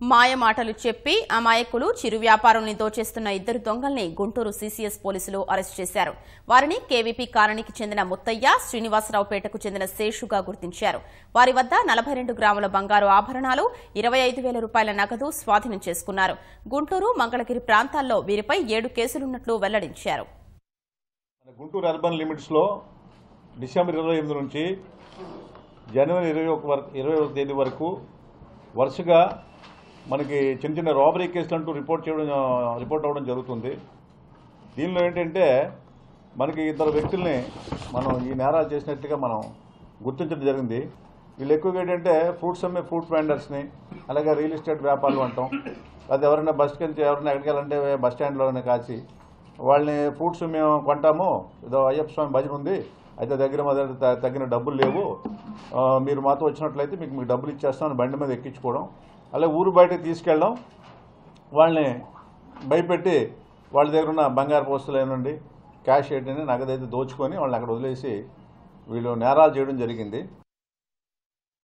మాయ మాటలు చెప్పి అమాయకులు చిరు వ్యాపారుల్ని దోచేస్తున్న ఇద్దరు దొంగల్ని గుంటూరు సీసీఎస్ పోలీసులు అరెస్టు చేశారు. వారిని కేవీపీ కాలనీకి చెందిన ముత్తయ్య, శ్రీనివాసరావుపేటకు చెందిన శేషుగా గుర్తించారు. వారి వద్ద 42 గ్రాముల బంగారు ఆభరణాలు, 25,000 రూపాయల నగదు స్వాధీనం చేసుకున్నారు. గుంటూరు, మంగళగిరి ప్రాంతాల్లో వీరిపై 7 కేసులున్నట్లు వెల్లడించారు. గుంటూరు అర్బన్ లిమిట్స్ లో డిసెంబర్ 28 నుంచి జనవరి 21 తేదీ వరకు వరుసగా మనకి చిన్న చిన్న రాబరీ కేసులు అంటూ రిపోర్ట్ అవ్వడం జరుగుతుంది. దీనిలో ఏంటంటే మనకి ఇద్దరు వ్యక్తుల్ని మనం ఈ నేరాలు చేసినట్టుగా మనం గుర్తించడం జరిగింది. వీళ్ళు ఎక్కువగా ఏంటంటే ఫ్రూట్ వెండర్స్ని, అలాగే రియల్ ఎస్టేట్ వ్యాపారులు అంటాం. అది ఎవరైనా ఎవరైనా ఎక్కడికి వెళ్ళాలంటే బస్ స్టాండ్లోనే కాచి వాళ్ళని ఫ్రూట్స్ మేము కొంటాము, ఏదో అయ్యప్ప స్వామి భజన ఉంది, అయితే మా దగ్గర తగిన డబ్బులు లేవు, మీరు మాతో వచ్చినట్లయితే మీకు డబ్బులు ఇచ్చేస్తామని బండి మీద ఎక్కించుకోవడం, అలాగే ఊరు బయటకు తీసుకెళ్ళడం, వాళ్ళని భయపెట్టి వాళ్ళ దగ్గర ఉన్న బంగారు వస్తువులు ఏనండి, క్యాష్ ఏంటని నగదైతే దోచుకొని వాళ్ళని అక్కడ వదిలేసి వీళ్ళు నేరాలు చేయడం జరిగింది.